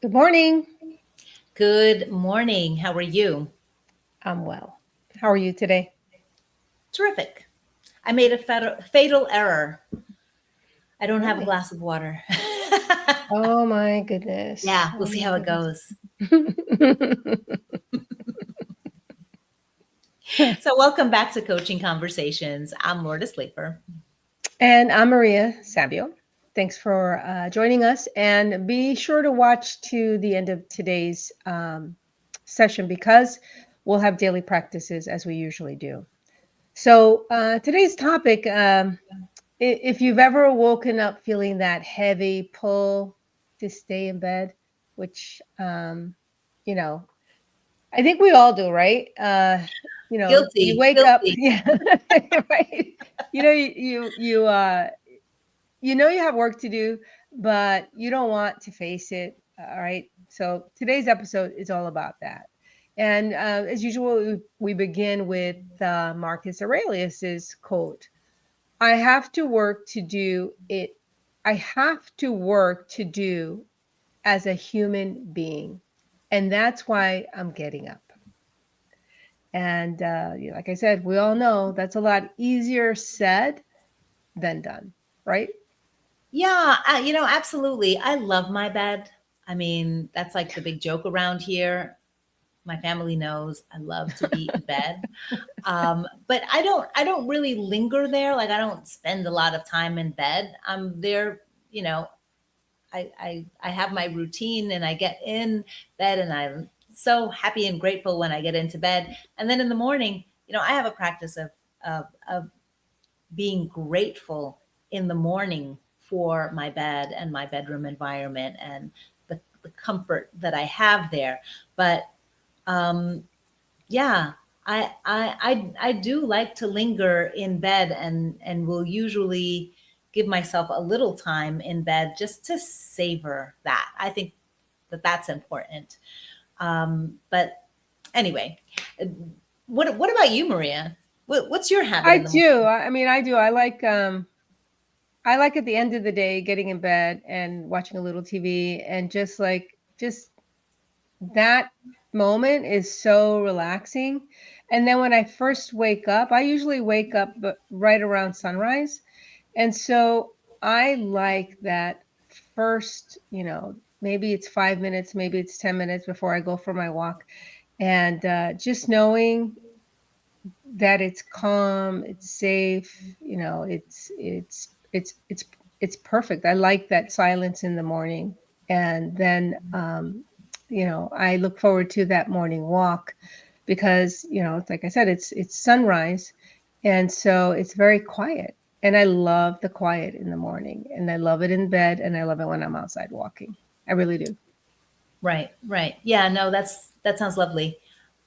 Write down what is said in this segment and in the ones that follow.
Good morning. Good morning. How are you? I'm well. How are you today? Terrific. I made a fatal error. I don't have a Really? glass of water. Oh my goodness. Yeah, we'll Oh see my how it goodness. goes. So, welcome back to Coaching Conversations. I'm Lourdes Sleeper. And I'm Maria Sabio. Thanks for joining us. And be sure to watch to the end of today's session because we'll have daily practices as we usually do. So, today's topic, if you've ever woken up feeling that heavy pull to stay in bed, which, you know, I think we all do, right? You Guilty, wake up, guilty. yeah, right. You know, you have work to do, but you don't want to face it. All right. So today's episode is all about that. And as usual, we begin with Marcus Aurelius's quote: "I have to work to do it. I have to work to do as a human being, and that's why I'm getting up." And like I said, we all know that's a lot easier said than done, right? Yeah, absolutely. I love my bed. I mean, that's like the big joke around here. My family knows I love to be in bed. But I don't really linger there. Like I don't spend a lot of time in bed. I'm there, you know, I have my routine and I get in bed and I'm so happy and grateful when I get into bed. And then in the morning, I have a practice of being grateful in the morning for my bed and my bedroom environment and the comfort that I have there. But um, yeah, I do like to linger in bed and will usually give myself a little time in bed just to savor that. I think that that's important. But anyway, uh, what about you, Maria? What's your habit I in the do. morning? I do. I like at the end of the day getting in bed and watching a little TV and just that moment is so relaxing. And then when I first wake up, I usually wake up right around sunrise. And so I like that first, maybe it's 5 minutes, maybe it's 10 minutes before I go for my walk. And just knowing that it's calm, it's safe, it's perfect. I like that silence in the morning. And then I look forward to that morning walk because, it's like I said, it's sunrise. And so it's very quiet. And I love the quiet in the morning. And I love it in bed and I love it when I'm outside walking. I really do. Right, right. Yeah, no, that sounds lovely.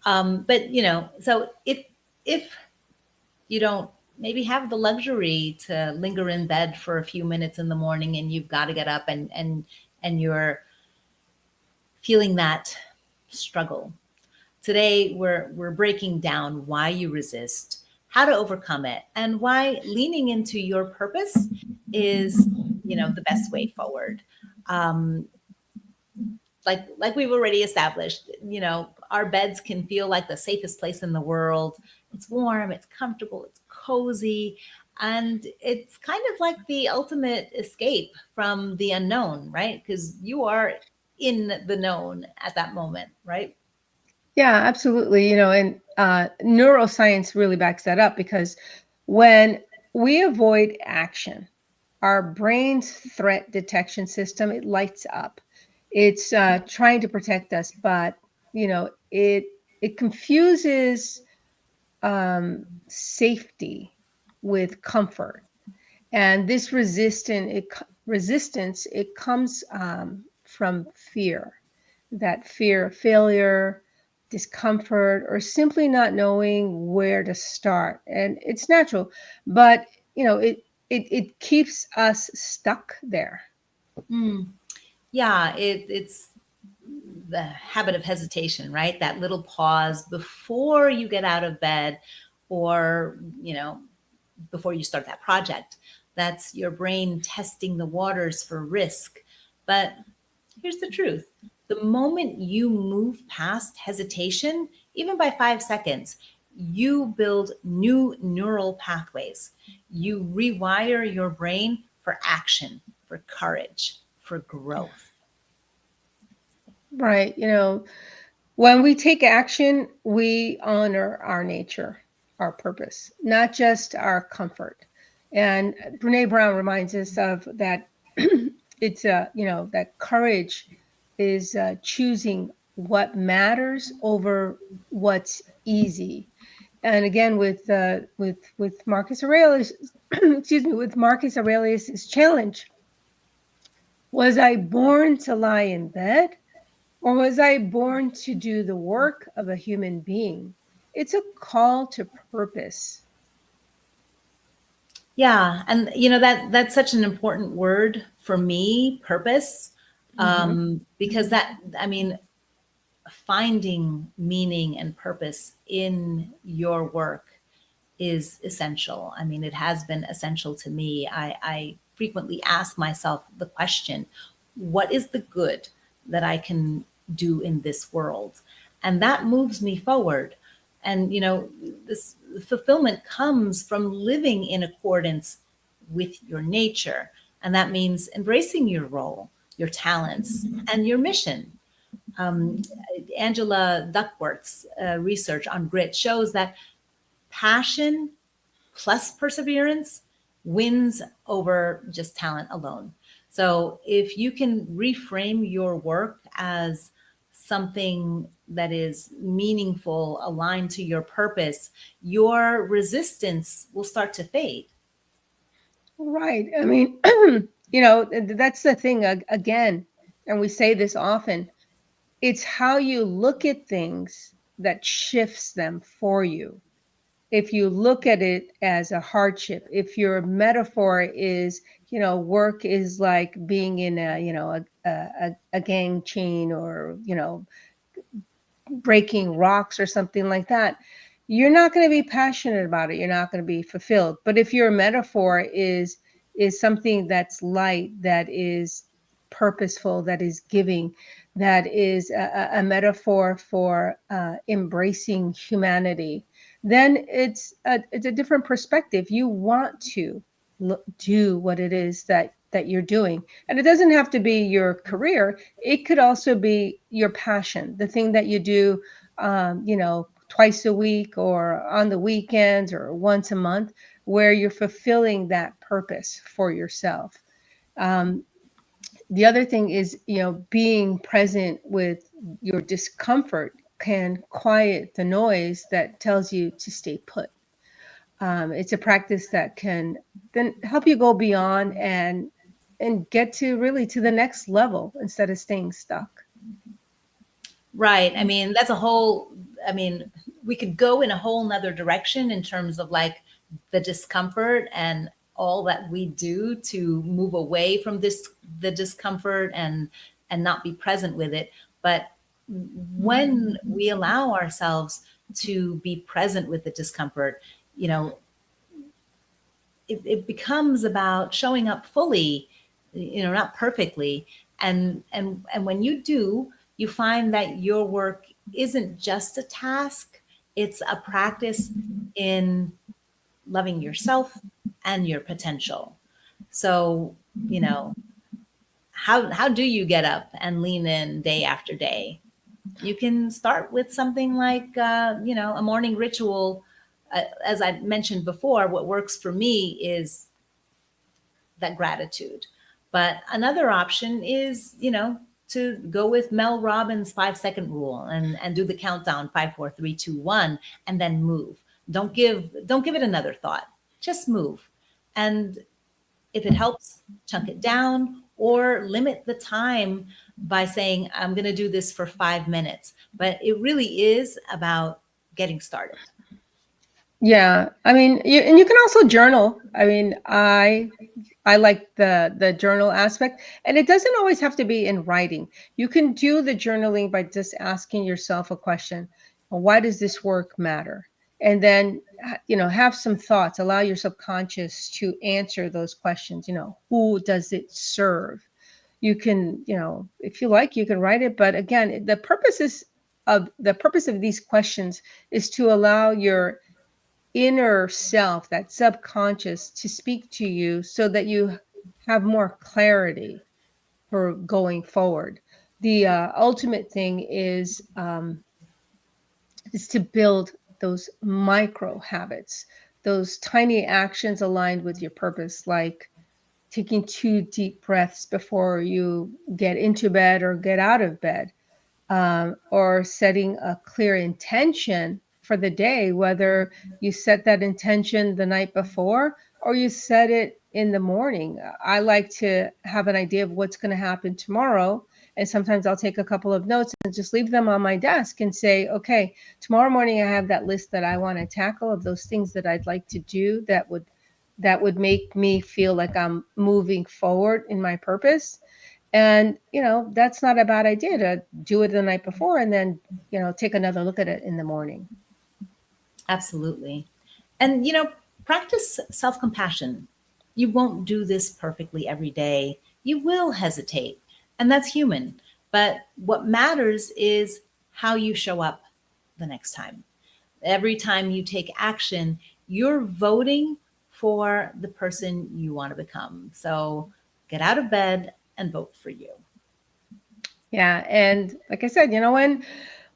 But so if you don't maybe have the luxury to linger in bed for a few minutes in the morning and you've got to get up and you're feeling that struggle. Today we're breaking down why you resist, how to overcome it, and why leaning into your purpose is, the best way forward. Um, like we've already established, our beds can feel like the safest place in the world. It's warm, it's comfortable, it's cozy, and it's kind of like the ultimate escape from the unknown, right? Because you are in the known at that moment, right? Yeah, absolutely. And neuroscience really backs that up because when we avoid action, our brain's threat detection system, it lights up. It's trying to protect us, but it confuses safety with comfort. And this resistance, it comes from fear, that fear of failure, discomfort, or simply not knowing where to start. And it's natural, but it keeps us stuck there. Mm. Yeah, it's the habit of hesitation, right? That little pause before you get out of bed or, before you start that project. That's your brain testing the waters for risk. But here's the truth. The moment you move past hesitation, even by 5 seconds, you build new neural pathways. You rewire your brain for action, for courage, for growth. Right. When we take action, we honor our nature, our purpose, not just our comfort. And Brene Brown reminds us of that. It's that courage is choosing what matters over what's easy. And again, with Marcus Aurelius, excuse me, with Marcus Aurelius's challenge, was I born to lie in bed? Or was I born to do the work of a human being? It's a call to purpose. Yeah, and that's such an important word for me, purpose, Hmm. because that I mean, finding meaning and purpose in your work is essential. I mean, it has been essential to me. I frequently ask myself the question, what is the good that I can do in this world? And that moves me forward. And, this fulfillment comes from living in accordance with your nature. And that means embracing your role, your talents, and your mission. Um, Angela Duckworth's research on grit shows that passion plus perseverance wins over just talent alone. So if you can reframe your work as something that is meaningful, aligned to your purpose, your resistance will start to fade. Right. I mean, that's the thing again, and we say this often. It's how you look at things that shifts them for you. If you look at it as a hardship, if your metaphor is, work is like being in a gang chain, or, breaking rocks or something like that, you're not going to be passionate about it. You're not going to be fulfilled. But if your metaphor is something that's light, that is purposeful, that is giving, that is a metaphor for embracing humanity, then it's a different perspective. You want to do what it is that you're doing, and it doesn't have to be your career. It could also be your passion, the thing that you do, twice a week or on the weekends or once a month, where you're fulfilling that purpose for yourself. Um, the other thing is, being present with your discomfort can quiet the noise that tells you to stay put. It's a practice that can then help you go beyond and get to really to the next level instead of staying stuck. Right. I mean, that's a whole, I mean, we could go in a whole nother direction in terms of like the discomfort and all that we do to move away from the discomfort and not be present with it. But when we allow ourselves to be present with the discomfort, you know, it becomes about showing up fully, not perfectly. And when you do, you find that your work isn't just a task, it's a practice in loving yourself and your potential. So, you know, how do you get up and lean in day after day? You can start with something like, a morning ritual. As I mentioned before, what works for me is that gratitude. But another option is, to go with Mel Robbins' 5 second rule and do the countdown 5, 4, 3, 2, 1, and then move. Don't give it another thought. Just move. And if it helps, chunk it down or limit the time by saying, I'm going to do this for 5 minutes. But it really is about getting started. Yeah, I mean, and you can also journal. I mean, I like the journal aspect, and it doesn't always have to be in writing. You can do the journaling by just asking yourself a question: why does this work matter? And then have some thoughts. Allow your subconscious to answer those questions. Who does it serve? You can, if you like, you can write it. But again, the purpose of these questions is to allow your inner self, that subconscious, to speak to you so that you have more clarity for going forward. The ultimate thing is to build those micro habits, those tiny actions aligned with your purpose, like taking 2 deep breaths before you get into bed or get out of bed, or setting a clear intention for the day, whether you set that intention the night before or you set it in the morning. I like to have an idea of what's going to happen tomorrow. And sometimes I'll take a couple of notes and just leave them on my desk and say, okay, tomorrow morning I have that list that I want to tackle of those things that I'd like to do that would make me feel like I'm moving forward in my purpose. And, that's not a bad idea to do it the night before and then, take another look at it in the morning. Absolutely. And, practice self compassion. You won't do this perfectly every day. You will hesitate, and that's human. But what matters is how you show up the next time. Every time you take action, you're voting for the person you want to become. So get out of bed and vote for you. Yeah. And like I said,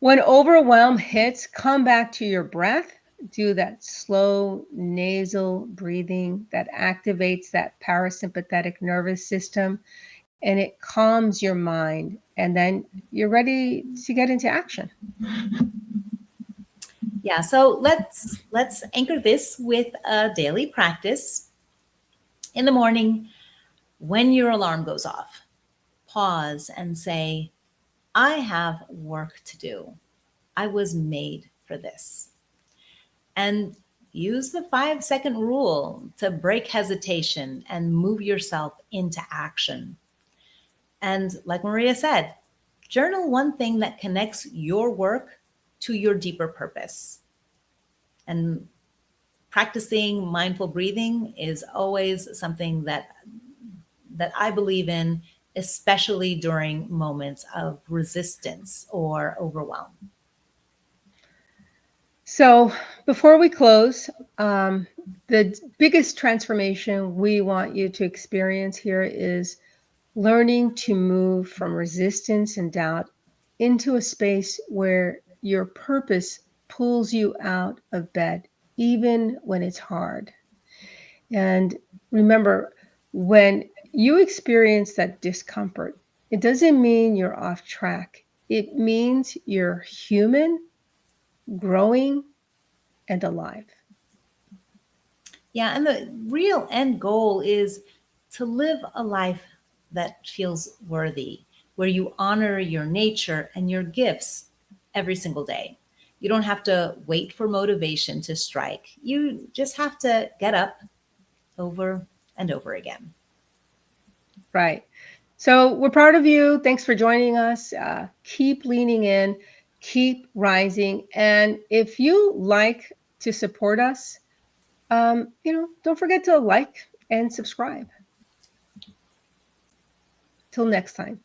when overwhelm hits, come back to your breath. Do that slow nasal breathing that activates that parasympathetic nervous system, and it calms your mind. And then you're ready to get into action. Yeah, so let's anchor this with a daily practice. In the morning, when your alarm goes off, pause and say, I have work to do. I was made for this. And use the 5-second rule to break hesitation and move yourself into action. And like Maria said, journal one thing that connects your work to your deeper purpose. And practicing mindful breathing is always something that I believe in, especially during moments of resistance or overwhelm. So before we close, the biggest transformation we want you to experience here is learning to move from resistance and doubt into a space where your purpose pulls you out of bed, even when it's hard. And remember, when you experience that discomfort, it doesn't mean you're off track. It means you're human, growing, and alive. Yeah, and the real end goal is to live a life that feels worthy, where you honor your nature and your gifts every single day. You don't have to wait for motivation to strike. You just have to get up over and over again. Right. So we're proud of you. Thanks for joining us. Keep leaning in, keep rising. And if you like to support us, don't forget to like and subscribe. Till next time.